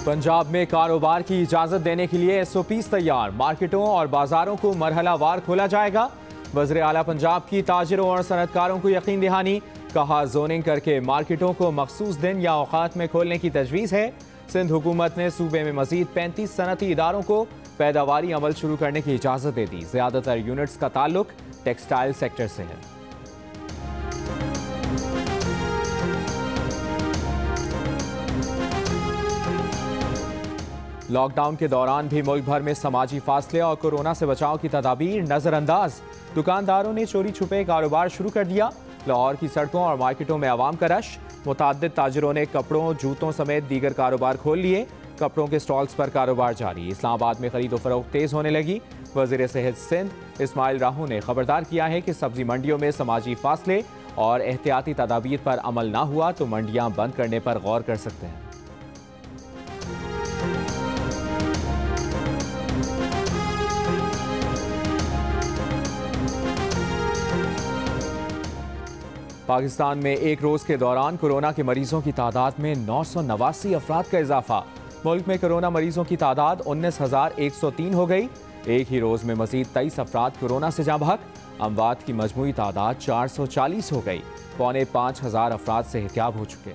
पंजाब में कारोबार की इजाजत देने के लिए SOPs तैयार। मार्केटों और बाजारों को मरहलावार खोला जाएगा। वज़ीर आला पंजाब की ताजिरों और सनतकारों को यकीन दहानी। कहा, जोनिंग करके मार्केटों को मखसूस दिन या औकात में खोलने की तजवीज़ है। सिंध हुकूमत ने सूबे में मजीद 35 सनती इदारों को पैदावारी अमल शुरू करने की इजाज़त दे दी। ज़्यादातर यूनिट्स का ताल्लुक टेक्सटाइल सेक्टर से है। लॉकडाउन के दौरान भी मुल्क भर में समाजी फासले और कोरोना से बचाव की तदाबीर नजरअंदाज। दुकानदारों ने चोरी छुपे कारोबार शुरू कर दिया। लाहौर की सड़कों और मार्केटों में आवाम का रश। मुतअद्दिद ताजिरों ने कपड़ों, जूतों समेत दीगर कारोबार खोल लिए। कपड़ों के स्टॉल्स पर कारोबार जारी। इस्लामाबाद में खरीदो फरोख्त तेज होने लगी। वज़ीर सेहत सिंध इस्माइल राहू ने खबरदार किया है कि सब्जी मंडियों में समाजी फासले और एहतियाती तदाबीर पर अमल ना हुआ तो मंडियां बंद करने पर गौर कर सकते हैं। पाकिस्तान में एक रोज़ के दौरान कोरोना के मरीजों की तादाद में 989 अफराद का इजाफा। मुल्क में कोरोना मरीजों की तादाद 19,103 हो गई। एक ही रोज़ में मजीद 23 अफराद कोरोना से जाँ बहक। अमवात की मजमूई तादाद 440 हो गई। 4,500 अफराद सेहतियाब हो चुके।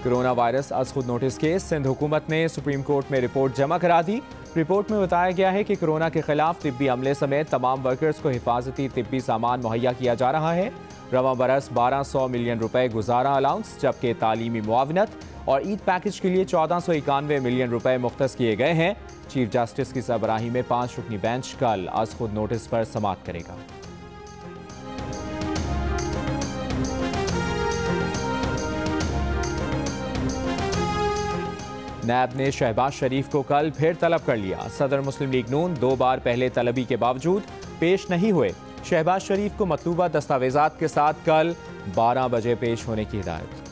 कोरोना वायरस अज खुद नोटिस केस। सिंध हुकूमत ने सुप्रीम कोर्ट में रिपोर्ट जमा करा दी। रिपोर्ट में बताया गया है कि कोरोना के खिलाफ तिब्बी अमले समेत तमाम वर्कर्स को हिफाजती तिब्बी सामान मुहैया किया जा रहा है। रवां बरस 1200 मिलियन रुपए गुजारा अलाउंस, जबकि तालीमी मुआवनत और ईद पैकेज के लिए 1491 मिलियन रुपए मुख्तस किए गए हैं। चीफ जस्टिस की सरबराही में 5 रुकनी बेंच कल अज खुद नोटिस पर समाअत करेगा। नैब ने शहबाज शरीफ को कल फिर तलब कर लिया। सदर मुस्लिम लीग नून 2 बार पहले तलबी के बावजूद पेश नहीं हुए। शहबाज शरीफ को मतलूबा दस्तावेजात के साथ कल 12 बजे पेश होने की हिदायत।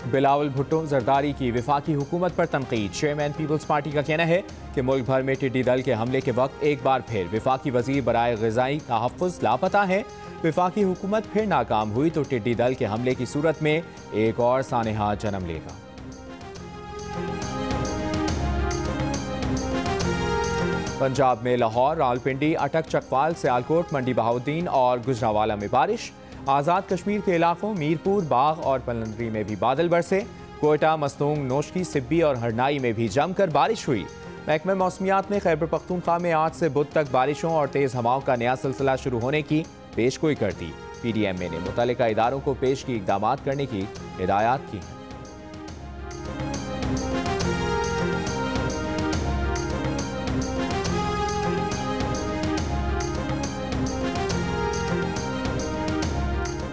बिलावल भुट्टो जरदारी की विफाकी हुकूमत पर तनकीद। चेयरमैन पीपल्स पार्टी का कहना है कि मुल्क भर में टिड्डी दल के हमले के वक्त एक बार फिर विफाकी वजीर बराए ग़िज़ाई तहफ़्फ़ुज़ लापता है। विफाकी हुकूमत फिर नाकाम हुई तो टिड्डी दल के हमले की सूरत में एक और सानेहा जन्म लेगा। पंजाब में लाहौर, रावलपिंडी, अटक, चकवाल, सियालकोट, मंडी बहाउद्दीन और गुजरांवाला में बारिश। आज़ाद कश्मीर के इलाकों मीरपुर, बाग और पलंदरी में भी बादल बरसे। कोयटा, मस्तूंग, नोशकी, सिब्बी और हरनाई में भी जमकर बारिश हुई। महकमे मौसमियात ने खैबर पख्तूनख्वा में आज से बुध तक बारिशों और तेज़ हवाओं का नया सिलसिला शुरू होने की पेशगोई कर दी। PDMA ने मुतल्लिका इदारों को पेश की इक़दामात करने की हिदायत की है।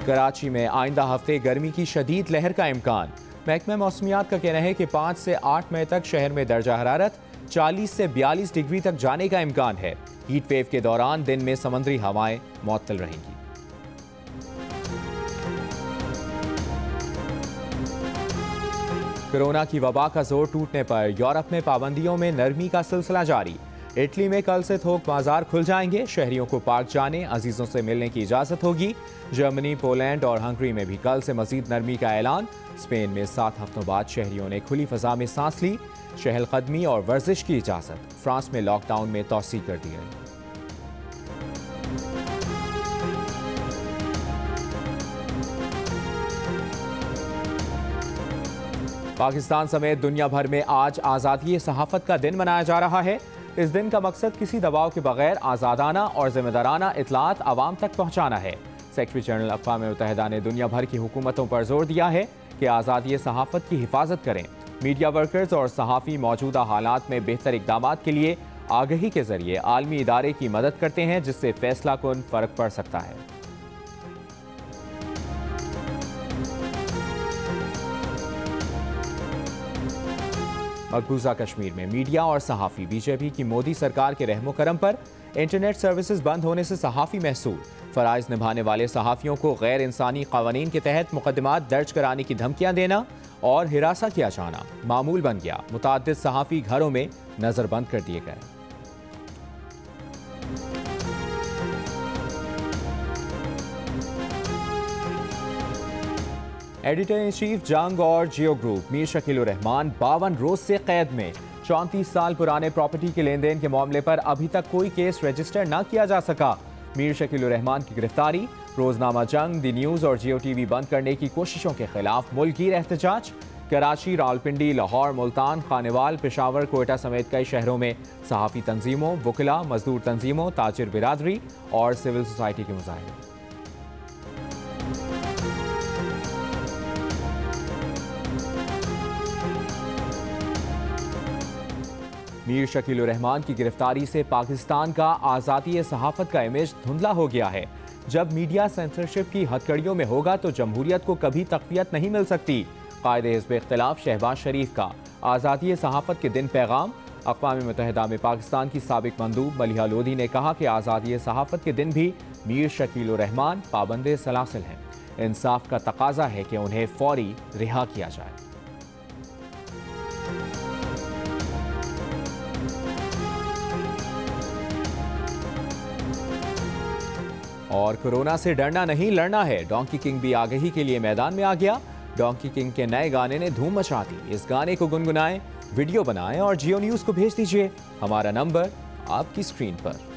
कराची में आइंदा हफ्ते गर्मी की शदीद लहर का इम्कान। महकमा मौसमियात का कहना है कि 5 से 8 मई तक शहर में दर्जा हरारत 40 से 42 डिग्री तक जाने का इम्कान है। हीट वेव के दौरान दिन में समुद्री हवाएं मुअत्तल रहेंगी। कोरोना की वबा का जोर टूटने पर यूरोप में पाबंदियों में नरमी का सिलसिला जारी। इटली में कल से थोक बाजार खुल जाएंगे। शहरियों को पार्क जाने, अजीजों से मिलने की इजाज़त होगी। जर्मनी, पोलैंड और हंगरी में भी कल से मजीद नरमी का ऐलान। स्पेन में 7 हफ्तों बाद शहरियों ने खुली फजा में सांस ली। चहलकदमी और वर्जिश की इजाज़त। फ्रांस में लॉकडाउन में तोसी कर दी गई। पाकिस्तान समेत दुनिया भर में आज आज़ादी सहाफ़त का दिन मनाया जा रहा है। इस दिन का मकसद किसी दबाव के बगैर आज़ादाना और जिम्मेदाराना इत्तलात आवाम तक पहुँचाना है। सेक्रेटरी जनरल अक़वाम मुत्तहिदा ने दुनिया भर की हुकूमतों पर जोर दिया है कि आज़ादी सहाफ़त की हिफाजत करें। मीडिया वर्कर्स और सहाफ़ी मौजूदा हालात में बेहतर इक़दामात के लिए आगही के ज़रिए आलमी इदारे की मदद करते हैं, जिससे फैसला कुन फ़र्क पड़ सकता है। मकबूजा कश्मीर में मीडिया और सहाफ़ी बीजेपी की मोदी सरकार के रहमो करम पर इंटरनेट सर्विसेज बंद होने से सहाफ़ी महसूर। फ़राइज़ निभाने वाले सहाफ़ियों को गैर इंसानी क़वानीन के तहत मुकदमात दर्ज कराने की धमकियाँ देना और हिरासा किया जाना मामूल बन गया। मुतअद्दिद सहाफ़ी घरों में नज़रबंद कर दिए गए। एडिटर इन चीफ जंग और जियो ग्रुप मीर शकील उर रहमान 52 रोज से कैद में। 34 साल पुराने प्रॉपर्टी के लेन देन के मामले पर अभी तक कोई केस रजिस्टर न किया जा सका। मीर शकील उर रहमान की गिरफ्तारी, रोजनामा जंग, दी न्यूज और जियो टीवी बंद करने की कोशिशों के खिलाफ मुल्कीर एहतजाज। कराची, रावलपिंडी, लाहौर, मुल्तान, खानेवाल, पेशावर, कोयटा समेत कई शहरों में सहाफ़ी तंजीमों, वकिला, मजदूर तंजीमों, ताजिर बिरादरी और सिविल सोसाइटी के मुजाहिरे। मीर शकील उर रहमान की गिरफ्तारी से पाकिस्तान का आज़ादी सहाफ़त का इमेज धुंधला हो गया है। जब मीडिया सेंसरशिप की हथकड़ियों में होगा तो जमहूरियत को कभी तक़वियत नहीं मिल सकती। कायदे हिज़्ब इख्तिलाफ शहबाज शरीफ का आज़ादी सहाफ़त के दिन पैगाम। अक़वाम मुत्तहिदा में पाकिस्तान की साबिक मंदूब मलिहा लोधी ने कहा कि आज़ादी सहाफ़त के दिन भी मीर शकील उर रहमान पाबंद सलासिल हैं। इंसाफ का तकाजा है कि उन्हें फौरी रिहा किया जाए। और कोरोना से डरना नहीं, लड़ना है। डोंकी किंग भी आगही के लिए मैदान में आ गया। डोंकी किंग के नए गाने ने धूम मचा दी। इस गाने को गुनगुनाएं, वीडियो बनाएं और जियो न्यूज़ को भेज दीजिए। हमारा नंबर आपकी स्क्रीन पर।